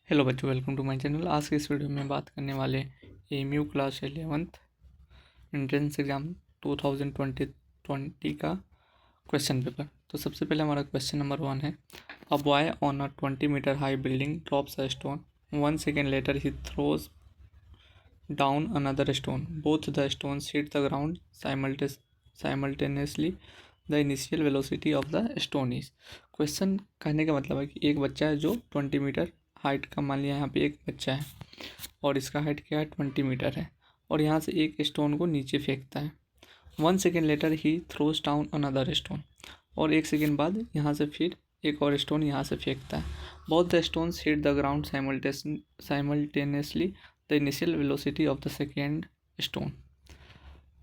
Hello बच्चों, welcome to my channel. आज के इस वीडियो में बात करने वाले MU class 11th entrance exam 2020 का क्वेश्चन पेपर। तो सबसे पहले हमारा क्वेश्चन नंबर 1 है, a boy on a 20 metre high building drops a stone, 1 second later he throws down another stone, both the stone hit the ground simultaneously, the initial velocity of the stone is. Question कहने का मतलब है कि एक बच्चा है जो 20 metre height का, मान लिया यहाँ पे एक बच्चा है और इसका हाइट क्या है 20 मीटर है, और यहाँ से एक स्टोन को नीचे फेंकता है। 1 second later he throws down another stone, और 1 सेकेंड बाद यहाँ से फिर एक और स्टोन यहाँ से फेंकता है। Both the stones hit the ground simultaneously, the initial velocity of the second stone.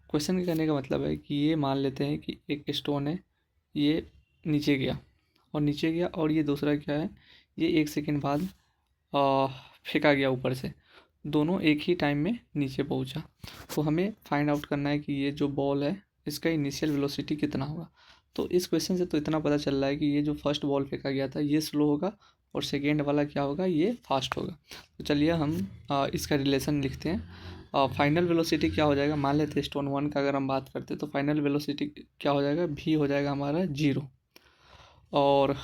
Question के कहने का मतलब है कि ये मान लेते हैं कि एक स्टोन है, ये नीचे गया और ये दूसरा क्या है, ये 1 सेकेंड बाद फेंका गया ऊपर से, दोनों एक ही टाइम में नीचे पहुंचा। तो हमें फाइंड आउट करना है कि ये जो बॉल है इसका इनिशियल वेलोसिटी कितना होगा। तो इस क्वेश्चन से तो इतना पता चल रहा है कि ये जो फर्स्ट बॉल फेंका गया था ये स्लो होगा और सेकेंड वाला क्या होगा, ये फास्ट होगा। तो चलिए हम इसका रिलेशन लिखते हैं। फाइनल वेलोसिटी क्या हो जाएगा, मान लेते हैं स्टोन 1 का अगर हम बात करते हैं तो फाइनल वेलोसिटी क्या हो जाएगा, भी हो जाएगा हमारा 0, और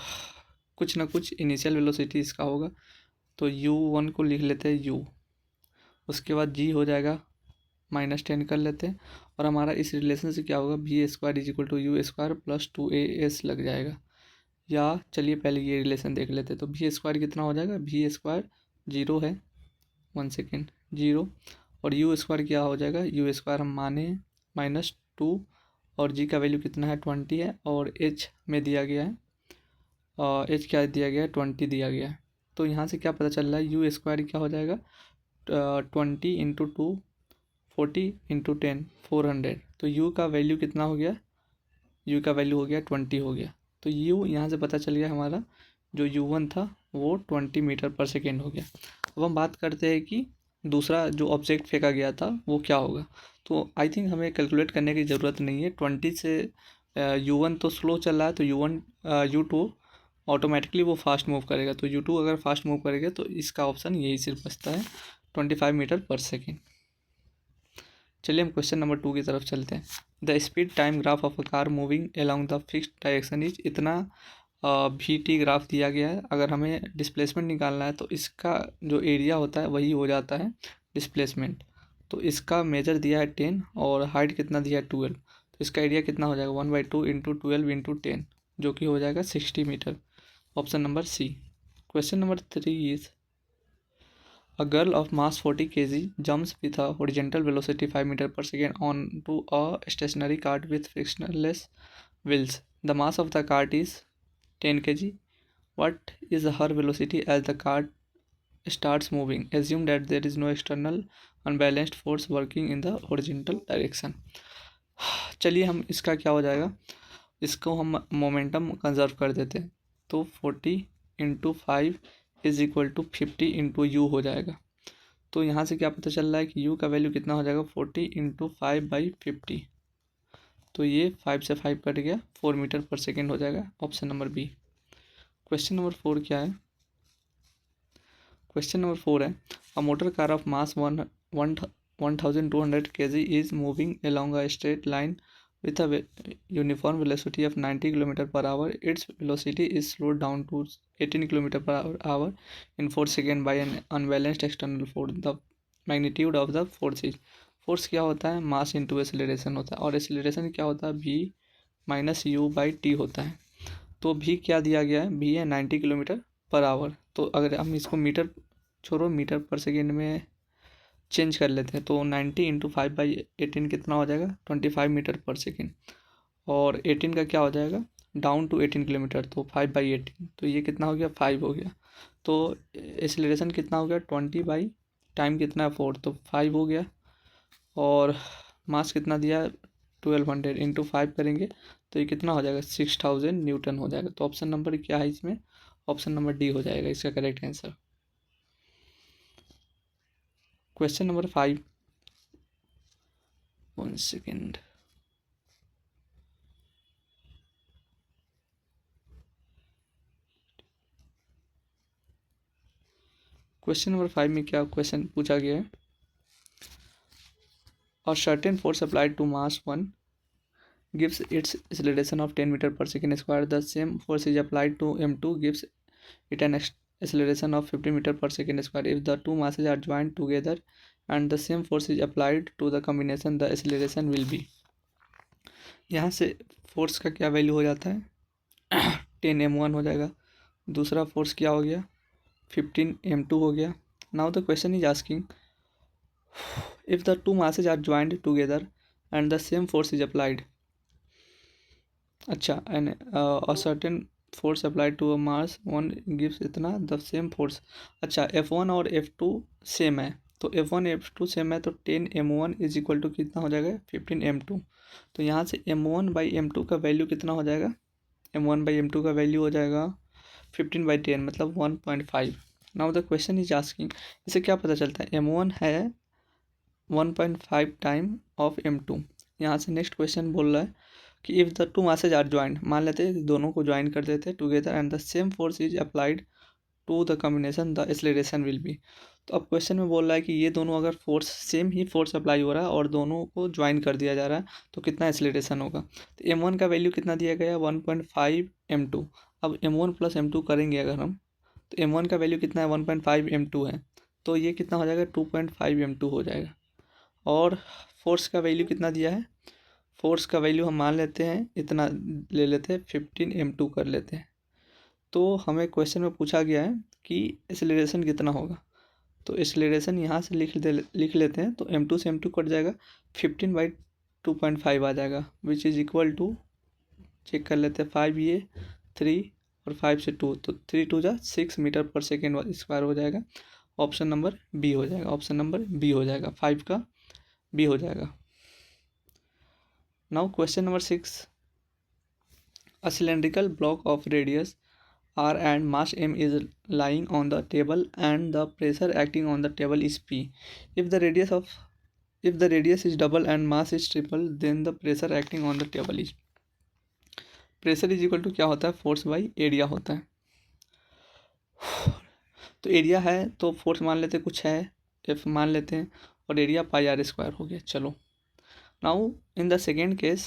कुछ ना कुछ इनिशियल वेलोसिटी इसका होगा। तो u1 को लिख लेते हैं u, उसके बाद g हो जाएगा -10 कर लेते हैं, और हमारा इस रिलेशन से क्या होगा, v² = u² + 2as लग जाएगा। या चलिए पहले ये रिलेशन देख लेते हैं। तो v² कितना हो जाएगा, v² 0 है, 1 सेकेंड 0, और u² क्या हो जाएगा, u² हम माने -2, और g का वैल्यू कितना है 20 है, और h में दिया गया है h क्या दिया गया है 20 दिया गया है। तो यहाँ से क्या पता चल रहा है, u² क्या हो जाएगा 20 × 2 40 × 10 400। तो u का वैल्यू कितना हो गया, u का वैल्यू हो गया 20 हो गया। तो u यहाँ से पता चल गया हमारा, जो u1 था वो 20 मीटर पर सेकेंड हो गया। अब हम बात करते हैं कि दूसरा जो ऑब्जेक्ट फेंका गया था वो क्या होगा। तो आई थिंक हमें कैलकुलेट करने की ज़रूरत नहीं है, 20 से u1 तो स्लो चल रहा है, तो u2 ऑटोमेटिकली वो फास्ट मूव करेगा। तो u2 अगर फास्ट मूव करेगा तो इसका ऑप्शन यही सिर्फ बचता है 25 मीटर पर सेकेंड। चलिए हम क्वेश्चन नंबर 2 की तरफ चलते हैं। The speed time graph of a car moving along the fixed direction is, इतना टी ग्राफ दिया गया है। अगर हमें डिस्प्लेसमेंट निकालना है तो इसका जो एरिया होता है वही हो जाता है डिस्प्लेसमेंट। तो इसका मेजर दिया है 10 और हाइट कितना दिया है 12, तो इसका एरिया कितना हो जाएगा 1/2 × 12 × 10, जो कि हो जाएगा 60 metre. Option number C. Question number 3 is, a girl of mass 40 kg jumps with a horizontal velocity 5 meter per second onto a stationary cart with frictionless wheels. The mass of the cart is 10 kg. What is her velocity as the cart starts moving? Assume that there is no external unbalanced force working in the horizontal direction. चलिए हम इसका क्या हो जाएगा, इसको हम momentum conserve कर देते हैं। तो 40 × 5 = 50 × u हो जाएगा। तो यहाँ से क्या पता चल रहा है कि u का वैल्यू कितना हो जाएगा 40 × 5/50। तो ये 5 से 5 कट गया, 4 मीटर पर सेकेंड हो जाएगा। Option number B. Question number 4 क्या है, क्वेश्चन नंबर 4 है, a motor car of mass 1200 kg is moving along a straight line with a uniform velocity of 90 km/h. Its velocity is slowed down to 18 km/h in 4 seconds by an unbalanced external force. The magnitude of the force is, force क्या होता है, मास into acceleration होता है, और acceleration क्या होता है, v - u/t होता है। तो v क्या दिया गया है, v है 90 km/h। तो अगर हम इसको मीटर छोड़ो मीटर पर सेकेंड में चेंज कर लेते हैं, तो 90 × 5/18 कितना हो जाएगा 25 मीटर पर सेकेंड, और 18 का क्या हो जाएगा डाउन टू 18 किलोमीटर, तो 5/18, तो ये कितना हो गया 5 हो गया। तो एक्सेलरेशन कितना हो गया 20 बाई टाइम कितना है 4, तो 5 हो गया, और मास कितना दिया 1200 × 5 करेंगे तो ये कितना हो जाएगा 6000 न्यूटन हो जाएगा। तो ऑप्शन नंबर क्या है इसमें, ऑप्शन नंबर डी हो जाएगा इसका correct answer. Question number 5, 1 second, question number 5 में क्या क्वेश्चन पूछा गया है, और certain force applied to mass 1 gives its acceleration of 10 meter per second square. The same force is applied to m2 gives it an acceleration of 15 meter per second square. If the two masses are joined together and the same force is applied to the combination, the acceleration will be. यहाँ से force का क्या value हो जाता है 10m1 हो जाएगा, दूसरा फोर्स क्या हो गया 15m2 हो गया. Now the question is asking if the two masses are joined together and the same force is applied. अच्छा, and a certain force applied to a mass 1 gives इतना द सेम फोर्स. अच्छा, F1 और F2 same है, तो F1 F2 same है, तो 10m1 is equal to कितना हो जाएगा 15m2. तो यहाँ से m1/m2 का वैल्यू कितना हो जाएगा, m1/m2 का वैल्यू हो जाएगा 15/10 मतलब 1.5. Now the question is asking, इससे क्या पता चलता है m1 है 1.5 टाइम ऑफ m2. यहाँ से नेक्स्ट क्वेश्चन बोल रहा है कि if the two masses are joint, मान लेते हैं दोनों को ज्वाइन कर देते हैं together and the same force is applied to the combination, the acceleration will be. तो अब क्वेश्चन में बोल रहा है कि ये दोनों अगर फोर्स सेम ही फोर्स अप्लाई हो रहा है और दोनों को ज्वाइन कर दिया जा रहा है तो कितना एक्सेलरेशन होगा. तो m1 का वैल्यू कितना दिया गया 1.5 m2. अब m1 प्लस m2 करेंगे अगर हम, तो m1 का वैल्यू कितना है 1.5 m2 है, तो ये कितना हो जाएगा 2.5 m2 हो जाएगा. और फोर्स का वैल्यू कितना दिया है, फोर्स का वैल्यू हम मान लेते हैं इतना ले लेते हैं 15m2 कर लेते हैं. तो हमें क्वेश्चन में पूछा गया है कि एक्सेलरेशन कितना होगा, तो एक्सेलरेशन यहाँ से लिख लेते हैं, तो m2 से m2 कट जाएगा 15/2.5 आ जाएगा which is equal to, check कर लेते हैं 5 ये 3 और 5 से 2, तो 3 2 जा 6 मीटर पर सेकेंड स्क्वायर हो जाएगा. ऑप्शन नंबर बी हो जाएगा, ऑप्शन नंबर बी हो जाएगा, 5 का बी हो जाएगा. Now question number 6. A cylindrical block of radius r and mass m is lying on the table and the pressure acting on the table is P. If the radius is double and mass is triple, then the pressure acting on the table is. Pressure is equal to क्या होता है force by area होता है. तो area है तो force मान लेते कुछ है एफ मान लेते हैं और एरिया πr² हो गया. चलो now in the second case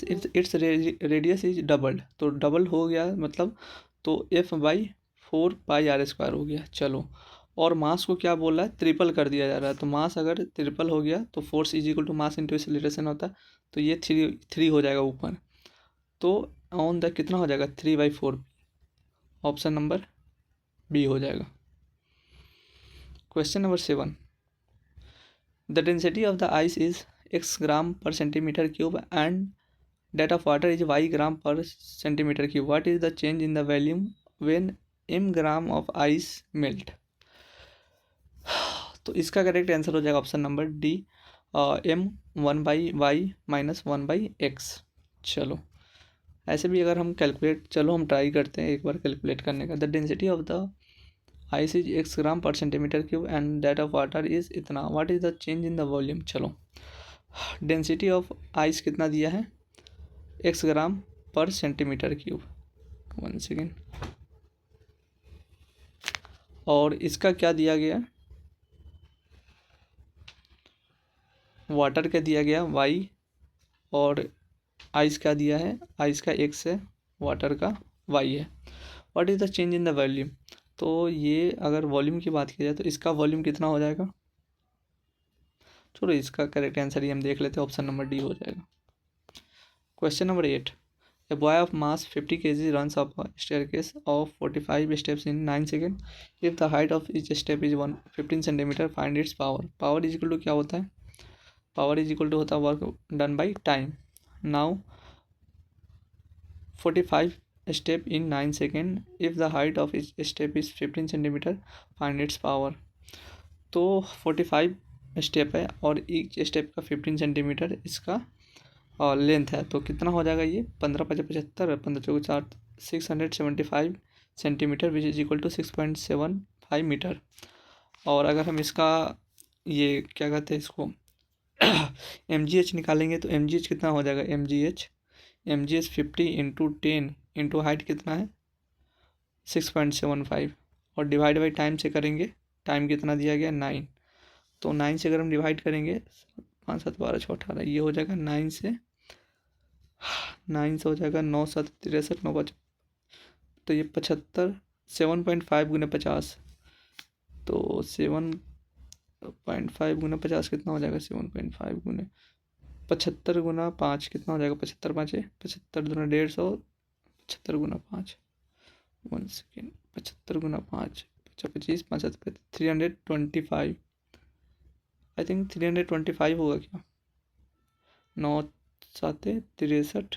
if its radius is doubled, तो डबल हो गया मतलब तो f/4 πr² हो गया. चलो, और मास को क्या बोल रहा है ट्रिपल कर दिया जा रहा है, तो मास अगर ट्रिपल हो गया तो force is equal to mass into acceleration होता है, तो ये 3 हो जाएगा ऊपर, तो ऑन द कितना हो जाएगा 3/4. ऑप्शन नंबर बी हो जाएगा. Question number 7. The density of the ice is x gram per centimeter cube and that of water is y gram per centimeter cube. What is the change in the volume when m gram of ice melt? तो इसका correct answer हो जाएगा option number D, m 1/y minus 1/x. चलो, ऐसे भी अगर हम calculate, चलो हम ट्राई करते हैं एक बार कैलकुलेट करने का. The density of the ice is x gram per centimetre cube and that of water is इतना. What is the change in the volume. चलो, डेंसिटी ऑफ आइस कितना दिया है x gram per centimetre cube, 1 second, और इसका क्या दिया गया वाटर का दिया गया y, और आइस का दिया है आइस का x है वाटर का y है. What is the change in the volume. तो ये अगर वॉल्यूम की बात की जाए तो इसका वॉल्यूम कितना हो जाएगा, चलो इसका करेक्ट आंसर ही हम देख लेते हैं, ऑप्शन नंबर डी हो जाएगा. Question number 8. A boy of mass 50 kg runs up a staircase of 45 steps in 9 second. If the height of each step is 15 centimetre, find its power. Power is equal to क्या होता है, power is equal to होता है work done by time. Now 45 step in 9 seconds. if the height of each step is 15 centimeter, find its power. तो 45 step है और each step का 15 centimetre इसका लेंथ है, तो कितना हो जाएगा ये 15×5 = 75, 15×4 = 675 centimetre which is equal to 6.75 metre. और अगर हम इसका ये क्या कहते हैं इसको mgh निकालेंगे तो mgh कितना हो जाएगा, mgh 50 × 10 इंटू हाइट कितना है 6.75, और डिवाइड बाई टाइम से करेंगे, टाइम कितना दिया गया 9, तो 9 से अगर हम डिवाइड करेंगे 5 7 12 6 18, ये हो जाएगा 9 से हो जाएगा 9 7 63 9 5, तो ये 75 7.5 गुना 50, तो 7.5 गुना 50 कितना हो जाएगा, 7.5 गुना 75 गुना 5 कितना हो जाएगा, 75 5 75 दूना 150, 75 गुना 5 1 सेकेंड 75 गुना 5 25 5 325, आई थिंक 325 होगा क्या, 9 7 63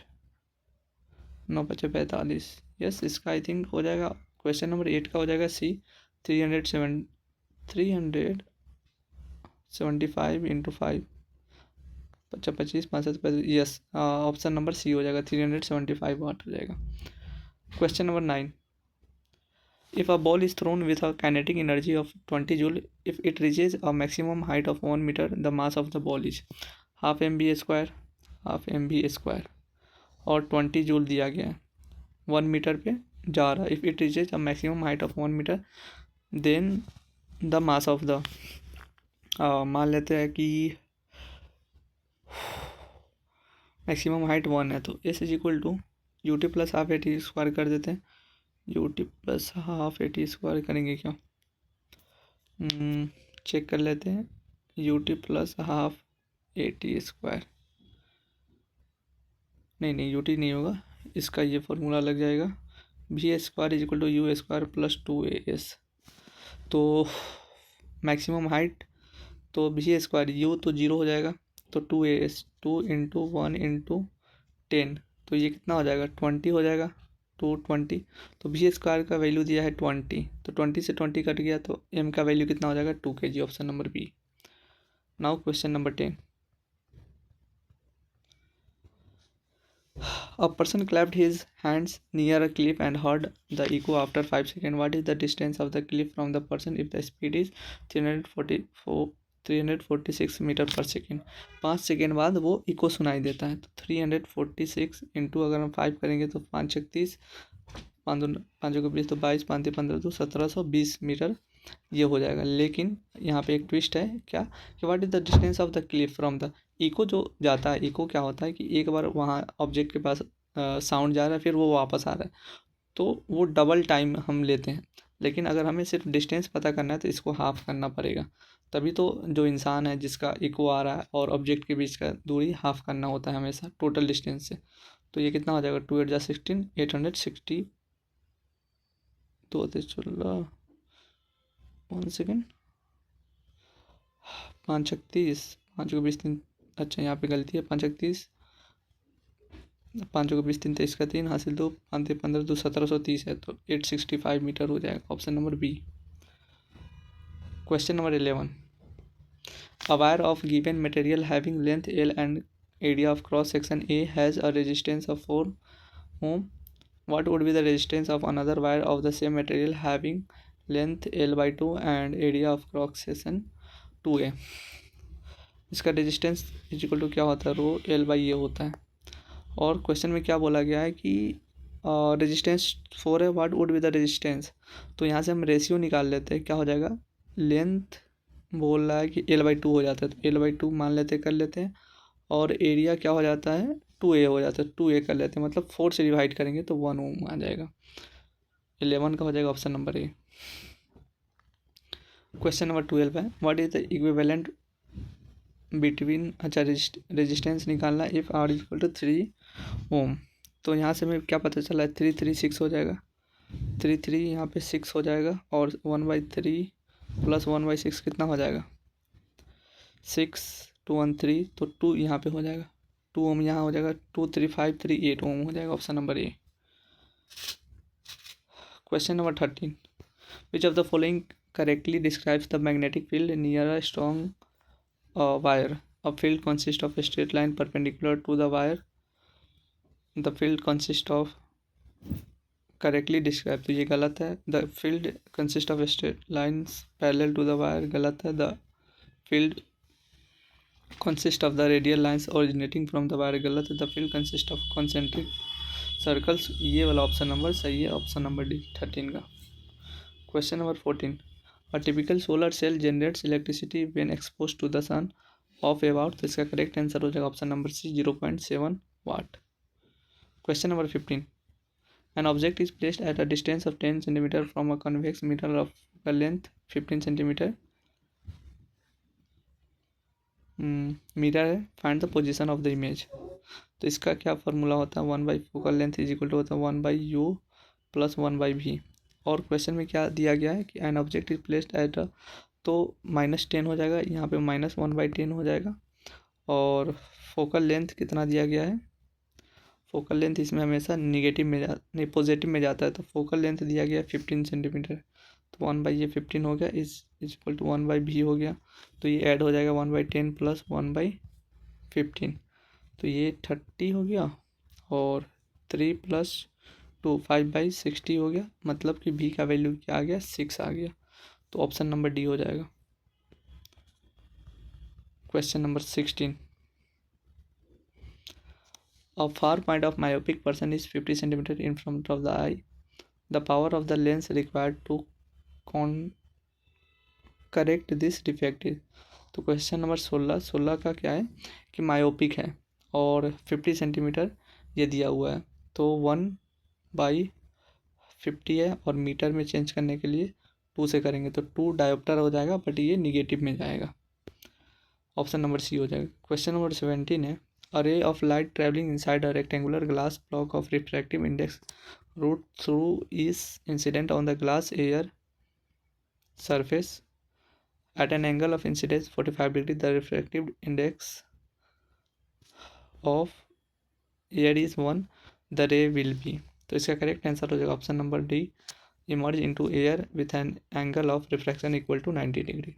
9 5 45, यस इसका आई थिंक हो जाएगा, क्वेश्चन नंबर 8 का हो जाएगा C, 375 into 5 25 5 7 yes, option number C हो जाएगा, 375 वाट हो जाएगा। Question number 9, if a ball is thrown with a kinetic energy of 20 joule, if it reaches a maximum height of 1 meter, the mass of the ball is half mv square और 20 joule दिया गया है, 1 metre पे जा रहा है। If it reaches a maximum height of 1 metre then the mass of the, मान लेते हैं कि मैक्सिमम हाइट 1 है, तो S is equal to u t plus half a t square कर देते हैं, u t plus half a t square करेंगे क्या, चेक कर लेते हैं, u t plus half a t square, नहीं यू टी नहीं होगा, इसका ये फॉर्मूला लग जाएगा, v square is equal to u square plus 2as, तो मैक्सिमम हाइट तो वी स्क्वायर, यू तो 0 हो जाएगा, तो 2as 2 इंटू 1 इंटू 10, तो ये कितना हो जाएगा 20 हो जाएगा, 220, तो वी स्क्वायर का वैल्यू दिया है 20, तो 20 से 20 कट गया, तो m का वैल्यू कितना हो जाएगा 2 kg, option number B. Now question number 10, a person clapped his hands near a cliff and heard the echo after 5 seconds. What is the distance of the cliff from the person if the speed is 346 metre पर second, 5 second बाद वो eco सुनाई देता है, तो 346 into अगर हम 5 करेंगे तो 5 36 5 को 20, तो 22 5 15 तो 1720 मीटर ये हो जाएगा। लेकिन यहाँ पे एक ट्विस्ट है क्या, कि what is the distance of the Cliff from the, eco जो जाता है, इको क्या होता है कि एक बार वहाँ ऑब्जेक्ट के पास साउंड जा रहा है, फिर वो वापस आ रहा है, तो वो डबल टाइम हम लेते हैं। लेकिन अगर हमें सिर्फ डिस्टेंस पता करना है तो इसको हाफ करना पड़ेगा, तभी तो जो इंसान है जिसका इको आ रहा है और ऑब्जेक्ट के बीच का दूरी हाफ करना होता है हमेशा टोटल डिस्टेंस से। तो ये कितना हो जाएगा, 2 8 जा 16 860, तो 1 सेकेंड 5 36 5 को 20 3, अच्छा यहाँ पे गलती है, 5 36 5 को 20 3 23 का 3 हासिल 2 5 15 2 1730 है, तो 865 मीटर हो जाएगा, option number B. Question number 11, a wire of given material having length L and area of cross section A has a resistance of 4 ohm. What would be the resistance of another wire of the same material having length L by 2 and area of cross section 2A? इसका resistance equal to क्या होता है, रो L by ए होता है। और question में क्या बोला गया है कि रेजिस्टेंस 4 है, what would be the resistance, तो यहाँ से हम रेशियो निकाल लेते हैं, क्या हो जाएगा, लेंथ बोल रहा है कि L बाई 2 हो जाता है, तो L बाई 2 मान लेते कर लेते हैं, और एरिया क्या हो जाता है 2A हो जाता है, 2A कर लेते हैं, मतलब 4 से डिवाइड करेंगे तो 1 ओम आ जाएगा, 11 का हो जाएगा ऑप्शन नंबर ए। क्वेश्चन नंबर 12 है, what is the equivalent between, अच्छा रेजिस्टेंस निकालना, इफ़ आर इक्वल टू 3 ओम, तो यहाँ से हमें क्या पता चला है 3 3 6 हो जाएगा, 3 3 यहाँ पे 6 हो जाएगा, और 1/3 प्लस 1/6 कितना हो जाएगा 6 2 1 3, तो 2 यहाँ पे हो जाएगा, 2 ओम यहाँ हो जाएगा, 2 3 5 3 8 ओम हो जाएगा, option number A. Question number 13, which of the following correctly describes the magnetic field near a strong wire? A field consists of a straight line perpendicular to the wire. The field consists of, correctly describe, तो ये गलत है, the field consists of a straight lines parallel to the wire गलत है, the field consists of the radial lines originating from the wire गलत है, the field consists of concentric circles, ये वाला ऑप्शन नंबर सही है, ऑप्शन नंबर डी 13 का। Question number 14, a typical solar cell generates electricity when expose to the sun of about, तो इसका correct answer हो जाएगा option number C 0.7 watt. Question number 15, an object is placed at a distance of 10 cm from a convex mirror of a length 15 cm, mirror है, find the position of the image, तो इसका क्या formula होता है, 1 by focal length is equal to होता है 1/u plus 1/v। और question में क्या दिया गया है कि an object is placed at a, तो -10 हो जाएगा, यहाँ पे -1/10 हो जाएगा। और फोकल लेंथ कितना दिया गया है, फोकल लेंथ इसमें हमेशा निगेटिव में नहीं पॉजिटिव में जाता है, तो फोकल लेंथ दिया गया है 15 सेंटीमीटर, तो 1/15 हो गया, इज इक्वल टू 1/v हो गया, तो ये ऐड हो जाएगा 1/10 प्लस 1/15, तो ये 30 हो गया, और 3 प्लस 2 5/60 हो गया, मतलब कि v का वैल्यू क्या आ गया, 6 आ गया, तो ऑप्शन नंबर डी हो जाएगा। Question number 16, a far point of myopic person is 50 cm in front of the eye, the power of the lens required to correct this defect is, तो question number 16 का क्या है कि myopic है और 50 centimetre ये दिया हुआ है, तो 1/50 है, और मीटर में चेंज करने के लिए 2 से करेंगे तो 2 डायोप्टर हो जाएगा, बट ये निगेटिव में जाएगा, ऑप्शन नंबर सी हो जाएगा। क्वेश्चन नंबर 17 है, a ray of light traveling inside a rectangular glass block of refractive index root through is incident on the glass air surface at an angle of incidence 45 degree, the refractive index of air is 1, the ray will be, तो इसका correct answer हो जाएगा option number D, emerge into air with an angle of refraction equal to 90 degree.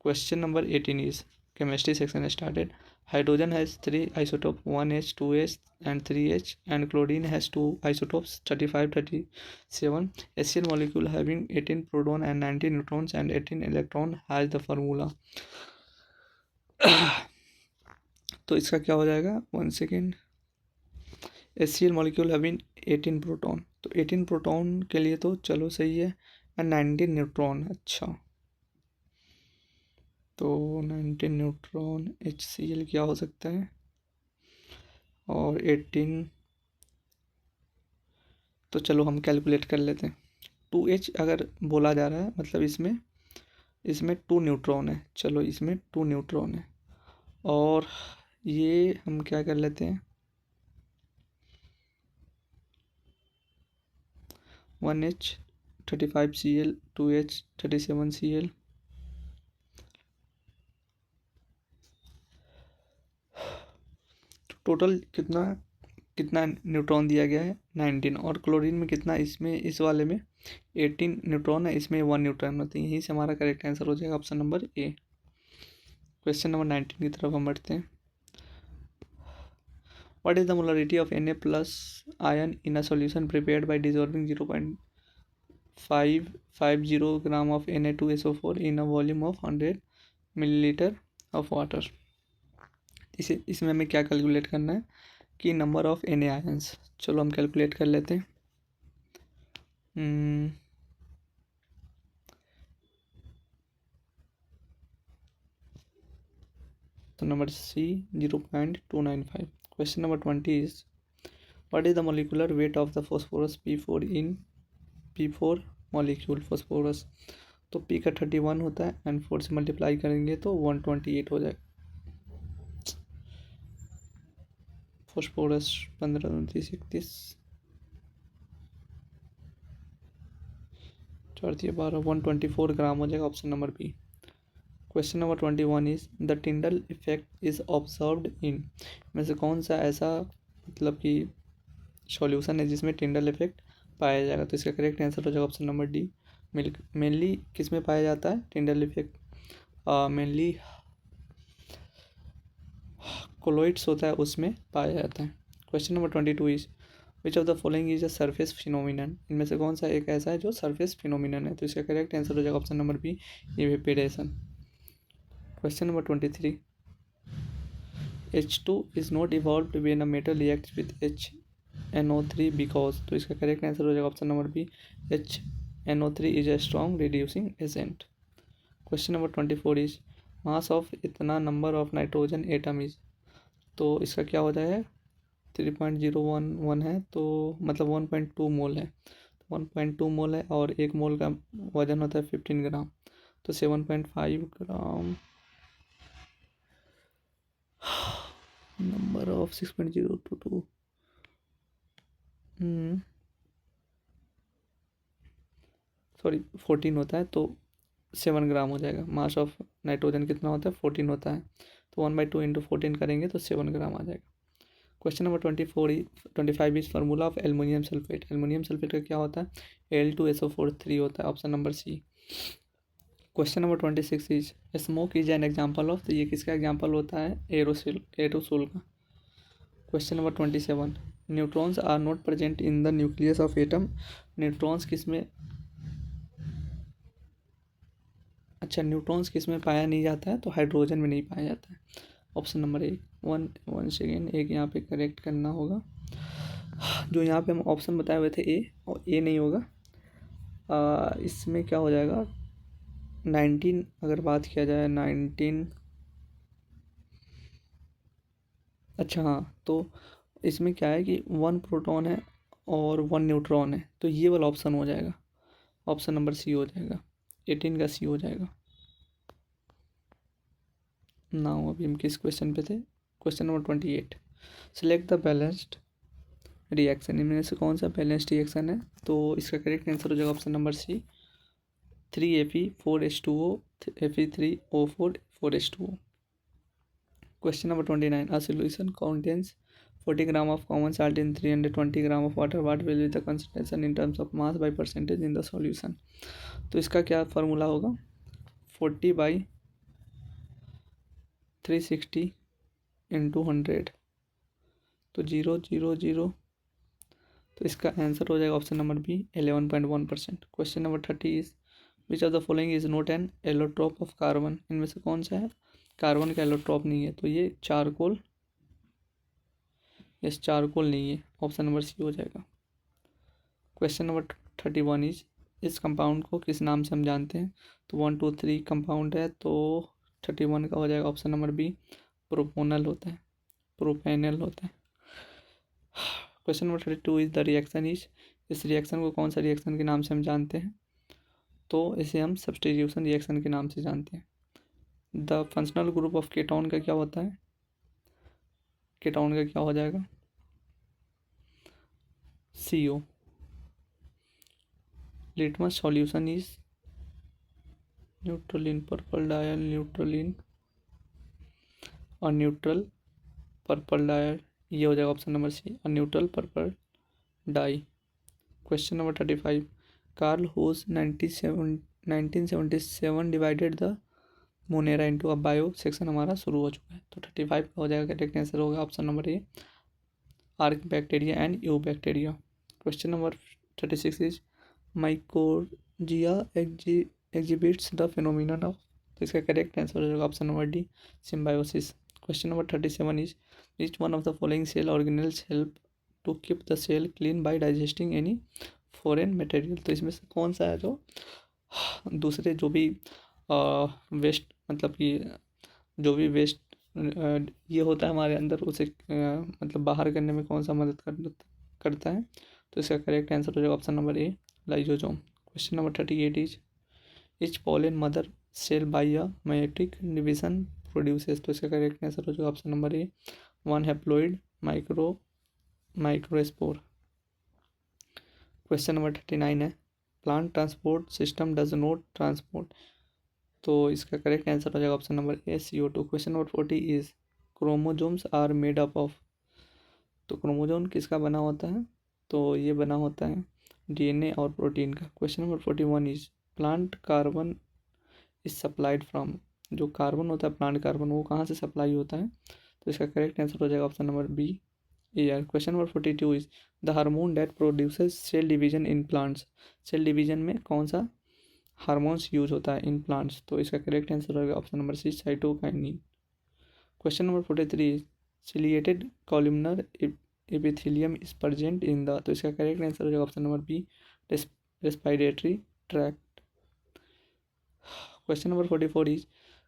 Question number 18 is chemistry section started. Hydrogen has 3 isotopes, 1H, 2H and 3H, and chlorine has 2 isotopes, 35, 37. HCl molecule having 18 proton and 19 neutrons and 18 electron has the formula. तो इसका क्या हो जाएगा, 1 second, HCl molecule having 18 proton, तो 18 proton के लिए तो चलो सही है, और 19 न्यूट्रॉन, अच्छा तो 19 न्यूट्रॉन HCl क्या हो सकता है, और 18, तो चलो हम कैलकुलेट कर लेते हैं। 2H अगर बोला जा रहा है मतलब इसमें 2 न्यूट्रॉन है, चलो इसमें 2 न्यूट्रॉन है, और ये हम क्या कर लेते हैं, 1H 35Cl, 2H 37Cl, total कितना न्यूट्रॉन दिया गया है, 19, और क्लोरीन में कितना, इसमें इस वाले में 18 न्यूट्रॉन है, इसमें 1 न्यूट्रॉन होती है, यहीं से हमारा करेक्ट आंसर हो जाएगा ऑप्शन नंबर ए। क्वेश्चन नंबर 19 की तरफ हम बढ़ते हैं। What is the molarity of Na plus ion in a solution prepared by dissolving 0.550 gram of Na2SO4 in a volume of 100 millilitre of water. इसमें हमें क्या कैलकुलेट करना है कि नंबर ऑफ Na आयंस, चलो हम कैलकुलेट कर लेते हैं। तो नंबर C 0.295। Question number 20 is what is the molecular weight of the phosphorus P4 in P4 molecule phosphorus, तो P का 31 होता है एंड 4 से मल्टीप्लाई करेंगे तो 128 हो जाएगा, फॉस्फोरस 15 29 31 4 12 124 ग्राम हो जाएगा, option number B. Question number 21 is the Tyndall effect is observed in, में से कौन सा ऐसा मतलब कि सॉल्यूशन है जिसमें टिंडल इफेक्ट पाया जाएगा, तो इसका करेक्ट आंसर हो जाएगा ऑप्शन नंबर डी। मेनली किस में पाया जाता है टिंडल इफेक्ट, मेनली कोलोइड्स होता है उसमें पाया जाता है। Question number 22 is which of the following is a surface phenomenon, इनमें से कौन सा एक ऐसा है जो सरफेस फिनोमिनन है, तो इसका करेक्ट आंसर हो जाएगा option number B, evaporation. Question number 23 H2 is not evolved when a metal reacts with HNO3 because, तो इसका करेक्ट आंसर हो जाएगा option number B, NO3 is a strong reducing agent. Question number 24 is mass of इतना number of nitrogen atom is, तो इसका क्या हो जाएगा 3.011 है, तो मतलब 1.2 मोल है, 1.2 मोल है और एक मोल का वजन होता है 15 ग्राम, तो 7.5 ग्राम नंबर ऑफ 6.022 सॉरी 14 होता है, तो 7 ग्राम हो जाएगा। मास ऑफ नाइट्रोजन कितना होता है 14 होता है, तो 1/2 इंटू 14 करेंगे तो 7 ग्राम आ जाएगा। Question number 25 is formula of aluminium sulphate. Aluminium sulphate का क्या होता है Al2SO4 होता है, option number C. Question number 26 is smoke is an example of, तो ये किसका एग्जाम्पल होता है एरोसोल का। Question number 27 neutrons are not present in the nucleus of atom. Neutrons किसमें न्यूट्रॉन्स किसमें पाया नहीं जाता है, तो हाइड्रोजन में नहीं पाया जाता है, ऑप्शन नंबर ए। वन सेकेंड, एक यहाँ पे करेक्ट करना होगा, जो यहाँ पे हम ऑप्शन बताए हुए थे ए, और ए नहीं होगा, इसमें क्या हो जाएगा 19, अगर बात किया जाए 19, अच्छा हाँ, तो इसमें क्या है कि 1 प्रोटॉन है और 1 न्यूट्रॉन है, तो ये वाला ऑप्शन हो जाएगा, ऑप्शन नंबर सी हो जाएगा, 18 का सी हो जाएगा। नाउ अभी हम किस क्वेश्चन पे थे, question number 28 select the balanced reaction. इनमें से कौन सा बैलेंस्ड रिएक्शन है, तो इसका करेक्ट आंसर हो जाएगा option number C 3Fe4H2O Fe3O4 4H2O। Question number 29 a solution contains 40 gram of common salt in 320 gram of water, what will be the concentration in terms of mass by percentage in the solution. तो इसका क्या formula होगा 40/360 into 100, तो 0.000, तो इसका answer हो जाएगा option number B 11.1%। Question number 30 is which of the following is not an allotrope of carbon. इनमें से कौन सा है कार्बन का एलोट्रोप नहीं है, तो ये चारकोल, यस चारकोल नहीं है, ऑप्शन नंबर सी हो जाएगा। क्वेश्चन नंबर 31 इज इस कंपाउंड को किस नाम से हम जानते हैं, तो 1 2 3 कंपाउंड है, तो 31 का हो जाएगा ऑप्शन नंबर बी प्रोपोनल होता है, प्रोपेनल होता है। Question number 32 is the reaction is, इस रिएक्शन को कौन सा रिएक्शन के नाम से हम जानते हैं, तो इसे हम सब्स्टिट्यूशन रिएक्शन के नाम से जानते हैं। The functional group of ketone का क्या होता है, कीटोन का क्या हो जाएगा CO। Litmus solution is neutral in purple dial, neutral in और न्यूट्रल पर्पल डायल, ये हो जाएगा ऑप्शन नंबर सी और neutral purple dye. Question number 35 Carl Hodge 1977 divided the Monera into, अब बायो सेक्शन हमारा शुरू हो चुका है, तो 35 का हो जाएगा करेक्ट आंसर होगा option number A archaebacteria and eubacteria. Question number 36 is mycorrhiza exhibits the phenomenon of, तो इसका करेक्ट आंसर हो जाएगा option number D symbiosis. Question number 37 is which one of the following cell organelles help to keep the cell clean by digesting any foreign material, तो इसमें से कौन सा है जो दूसरे जो भी वेस्ट, मतलब कि जो भी वेस्ट ये होता है हमारे अंदर, उसे मतलब बाहर करने में कौन सा मदद करता है, तो इसका करेक्ट आंसर हो जाएगा option number A lysosome. Question number 38 is pollen mother cell by a meiotic division produces, तो इसका करेक्ट आंसर हो जाएगा option number A 1 haploid microspore. Question number 39 है plant transport system does not transport, तो इसका correct answer हो जाएगा option number A CO2। Question number 40 is chromosomes are made up of, तो क्रोमोजोम किसका बना होता है, तो ये बना होता है DNA और प्रोटीन का। Question number 41 is plant carbon is supplied from, जो कार्बन होता है प्लांट कार्बन वो कहाँ से सप्लाई होता है, तो इसका करेक्ट आंसर हो जाएगा option number B air. Question number 42 is the hormone that produces cell division in plants, cell division में कौन सा हार्मोन्स यूज होता है इन प्लांट्स, तो इसका करेक्ट आंसर होगा option number C cytokinin. Question number 43 is ciliated columnar epithelium is present in the, तो इसका करेक्ट आंसर हो जाएगा option number B respiratory tract. Question number 44 is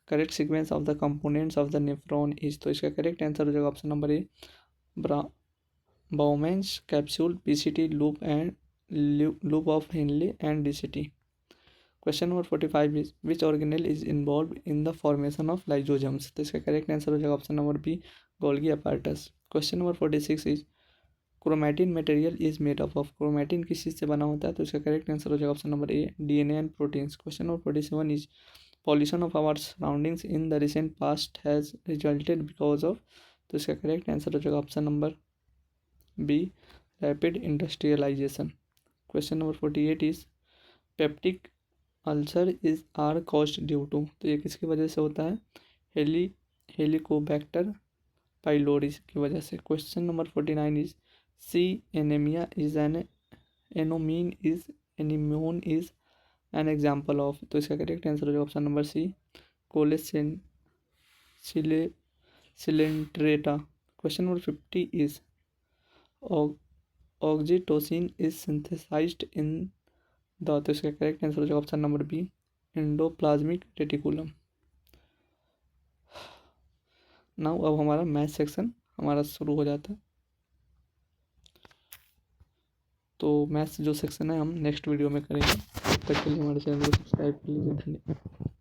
correct sequence of the components of the nephron is. तो इसका correct answer हो जाएगा option number A, Bowman's capsule, PCT loop and loop of Henle and DCT. Question number 45 is which organelle is involve in the formation of lysosomes. तो इसका correct answer हो जाएगा option number B, Golgi apparatus. Question number 46 is chromatin material is made up of. Chromatin किस चीज़ से बना होता है। तो इसका करेक्ट आंसर हो जाएगा option number A, DNA and proteins. Question number 47 is pollution of our surroundings in the recent past has resulted because of. तो इसका करेक्ट आंसर हो जाएगा option number B, rapid industrialisation. Question number 48 is peptic ulcer is are caused due to. तो ये किसकी वजह से होता है, हेलिकोबैक्टर पाइलोरी की वजह से। Question number 49 is C anemia is an एनोमीन इज एन एग्जाम्पल ऑफ। तो इसका करेक्ट आंसर हो जाएगा ऑप्शन नंबर सी, कोलेसेन सिलेंट्रेटा। Question number 50 is oxytocin is synthesized in the. तो इसका करेक्ट आंसर हो जाएगा option number B, endoplasmic reticulum. Now अब हमारा मैथ सेक्शन हमारा शुरू हो जाता है। तो मैथ्स जो सेक्शन है हम नेक्स्ट वीडियो में करेंगे। तब तक के लिए हमारे चैनल को सब्सक्राइब कर लीजिए। धन्यवाद।